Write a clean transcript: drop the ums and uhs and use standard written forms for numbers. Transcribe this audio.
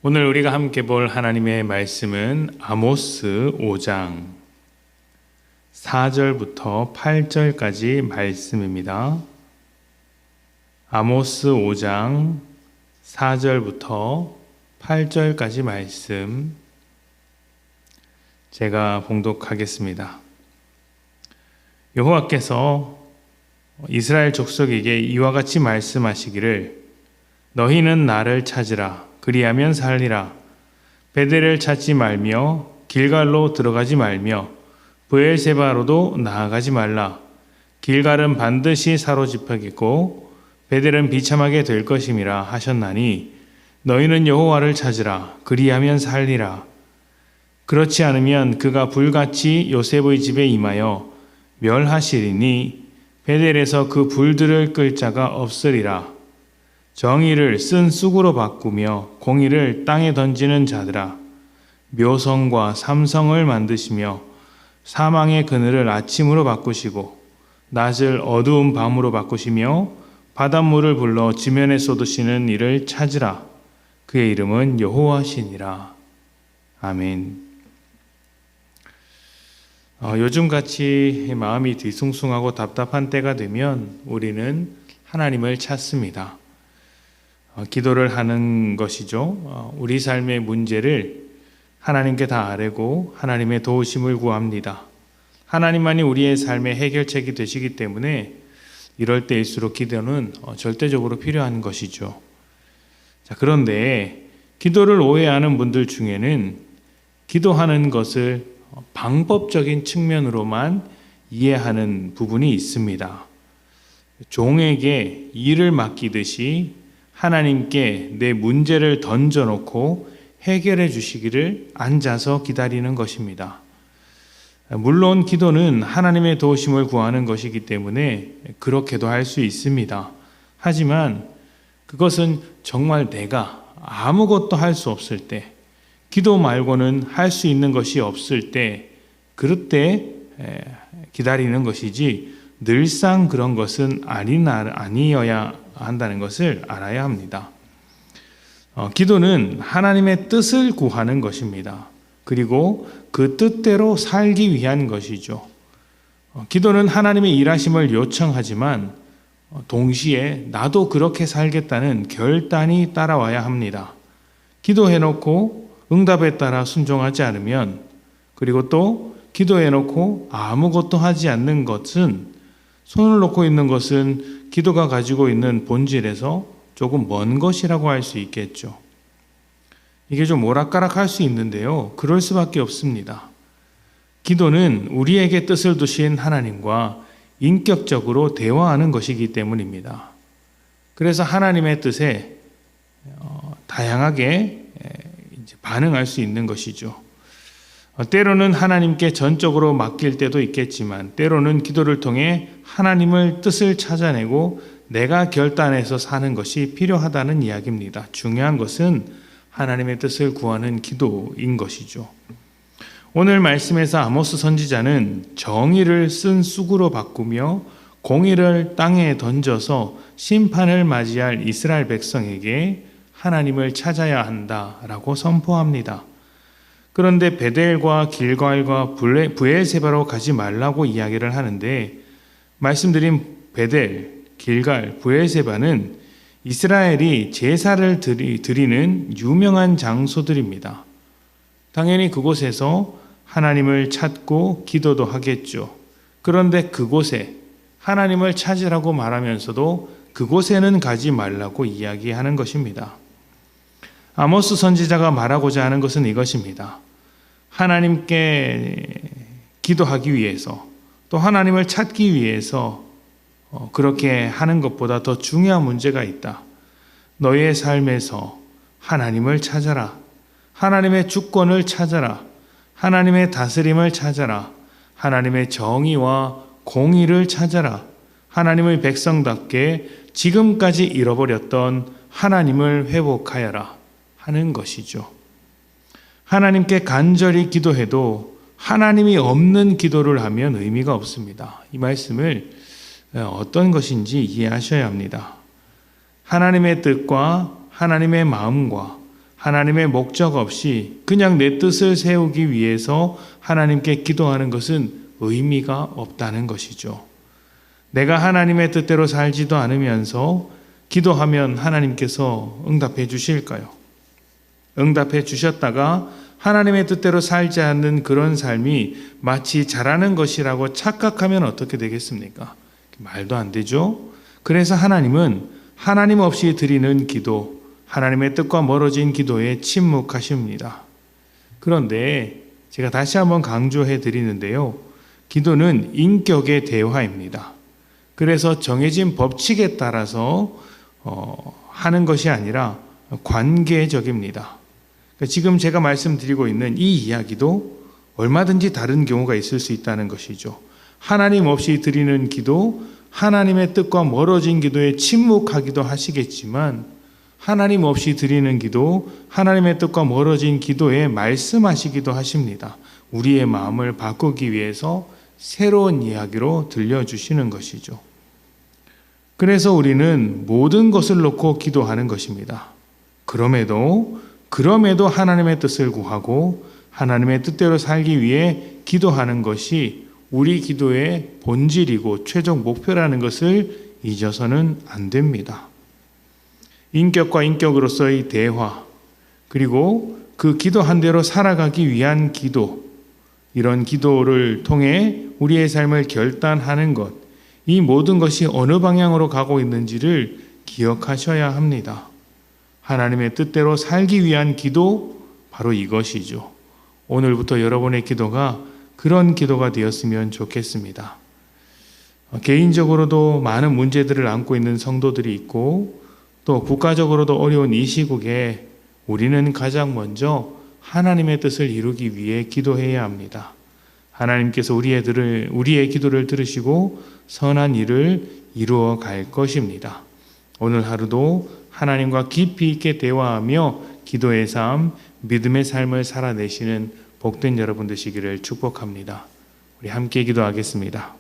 오늘 우리가 함께 볼 하나님의 말씀은 아모스 5장 4절부터 8절까지 말씀입니다. 아모스 5장 4절부터 8절까지 말씀 제가 봉독하겠습니다. 여호와께서 이스라엘 족속에게 이와 같이 말씀하시기를 너희는 나를 찾으라 그리하면 살리라. 베델을 찾지 말며 길갈로 들어가지 말며 브엘세바로도 나아가지 말라. 길갈은 반드시 사로잡히겠고 베델은 비참하게 될 것임이라 하셨나니 너희는 여호와를 찾으라 그리하면 살리라. 그렇지 않으면 그가 불같이 요셉의 집에 임하여 멸하시리니 베델에서 그 불들을 끌 자가 없으리라. 정의를 쓴 쑥으로 바꾸며 공의를 땅에 던지는 자들아, 묘성과 삼성을 만드시며 사망의 그늘을 아침으로 바꾸시고 낮을 어두운 밤으로 바꾸시며 바닷물을 불러 지면에 쏟으시는 이를 찾으라. 그의 이름은 여호와시니라. 아멘. 요즘같이 마음이 뒤숭숭하고 답답한 때가 되면 우리는 하나님을 찾습니다. 기도를 하는 것이죠. 우리 삶의 문제를 하나님께 다 아뢰고 하나님의 도우심을 구합니다. 하나님만이 우리의 삶의 해결책이 되시기 때문에 이럴 때일수록 기도는 절대적으로 필요한 것이죠. 그런데 기도를 오해하는 분들 중에는 기도하는 것을 방법적인 측면으로만 이해하는 부분이 있습니다. 종에게 일을 맡기듯이 하나님께 내 문제를 던져놓고 해결해 주시기를 앉아서 기다리는 것입니다. 물론 기도는 하나님의 도우심을 구하는 것이기 때문에 그렇게도 할 수 있습니다. 하지만 그것은 정말 내가 아무것도 할 수 없을 때, 기도 말고는 할 수 있는 것이 없을 때, 그럴 때 기다리는 것이지 늘상 그런 것은 아니어야 한다는 것을 알아야 합니다. 기도는 하나님의 뜻을 구하는 것입니다. 그리고 그 뜻대로 살기 위한 것이죠. 기도는 하나님의 일하심을 요청하지만 동시에 나도 그렇게 살겠다는 결단이 따라와야 합니다. 기도해놓고 응답에 따라 순종하지 않으면, 그리고 또 기도해놓고 아무것도 하지 않는 것은, 손을 놓고 있는 것은 기도가 가지고 있는 본질에서 조금 먼 것이라고 할 수 있겠죠. 이게 좀 오락가락할 수 있는데요. 그럴 수밖에 없습니다. 기도는 우리에게 뜻을 두신 하나님과 인격적으로 대화하는 것이기 때문입니다. 그래서 하나님의 뜻에 다양하게 반응할 수 있는 것이죠. 때로는 하나님께 전적으로 맡길 때도 있겠지만 때로는 기도를 통해 하나님의 뜻을 찾아내고 내가 결단해서 사는 것이 필요하다는 이야기입니다. 중요한 것은 하나님의 뜻을 구하는 기도인 것이죠. 오늘 말씀에서 아모스 선지자는 정의를 쓴 쑥으로 바꾸며 공의를 땅에 던져서 심판을 맞이할 이스라엘 백성에게 하나님을 찾아야 한다라고 선포합니다. 그런데 베델과 길갈과 브엘세바로 가지 말라고 이야기를 하는데, 말씀드린 베델, 길갈, 브엘세바는 이스라엘이 제사를 드리는 유명한 장소들입니다. 당연히 그곳에서 하나님을 찾고 기도도 하겠죠. 그런데 그곳에 하나님을 찾으라고 말하면서도 그곳에는 가지 말라고 이야기하는 것입니다. 아모스 선지자가 말하고자 하는 것은 이것입니다. 하나님께 기도하기 위해서, 또 하나님을 찾기 위해서 그렇게 하는 것보다 더 중요한 문제가 있다. 너의 삶에서 하나님을 찾아라. 하나님의 주권을 찾아라. 하나님의 다스림을 찾아라. 하나님의 정의와 공의를 찾아라. 하나님의 백성답게 지금까지 잃어버렸던 하나님을 회복하여라 하는 것이죠. 하나님께 간절히 기도해도 하나님이 없는 기도를 하면 의미가 없습니다. 이 말씀을 어떤 것인지 이해하셔야 합니다. 하나님의 뜻과 하나님의 마음과 하나님의 목적 없이 그냥 내 뜻을 세우기 위해서 하나님께 기도하는 것은 의미가 없다는 것이죠. 내가 하나님의 뜻대로 살지도 않으면서 기도하면 하나님께서 응답해 주실까요? 응답해 주셨다가 하나님의 뜻대로 살지 않는 그런 삶이 마치 잘하는 것이라고 착각하면 어떻게 되겠습니까? 말도 안 되죠. 그래서 하나님은 하나님 없이 드리는 기도, 하나님의 뜻과 멀어진 기도에 침묵하십니다. 그런데 제가 다시 한번 강조해 드리는데요. 기도는 인격의 대화입니다. 그래서 정해진 법칙에 따라서 하는 것이 아니라 관계적입니다. 지금 제가 말씀드리고 있는 이 이야기도 얼마든지 다른 경우가 있을 수 있다는 것이죠. 하나님 없이 드리는 기도, 하나님의 뜻과 멀어진 기도에 침묵하기도 하시겠지만 하나님 없이 드리는 기도, 하나님의 뜻과 멀어진 기도에 말씀하시기도 하십니다. 우리의 마음을 바꾸기 위해서 새로운 이야기로 들려주시는 것이죠. 그래서 우리는 모든 것을 놓고 기도하는 것입니다. 그럼에도 하나님의 뜻을 구하고 하나님의 뜻대로 살기 위해 기도하는 것이 우리 기도의 본질이고 최종 목표라는 것을 잊어서는 안 됩니다. 인격과 인격으로서의 대화, 그리고 그 기도한 대로 살아가기 위한 기도, 이런 기도를 통해 우리의 삶을 결단하는 것, 이 모든 것이 어느 방향으로 가고 있는지를 기억하셔야 합니다. 하나님의 뜻대로 살기 위한 기도, 바로 이것이죠. 오늘부터 여러분의 기도가 그런 기도가 되었으면 좋겠습니다. 개인적으로도 많은 문제들을 안고 있는 성도들이 있고 또 국가적으로도 어려운 이 시국에 우리는 가장 먼저 하나님의 뜻을 이루기 위해 기도해야 합니다. 하나님께서 우리의 기도를 들으시고 선한 일을 이루어 갈 것입니다. 오늘 하루도 하나님과 깊이 있게 대화하며 기도의 삶, 믿음의 삶을 살아내시는 복된 여러분 되시기를 축복합니다. 우리 함께 기도하겠습니다.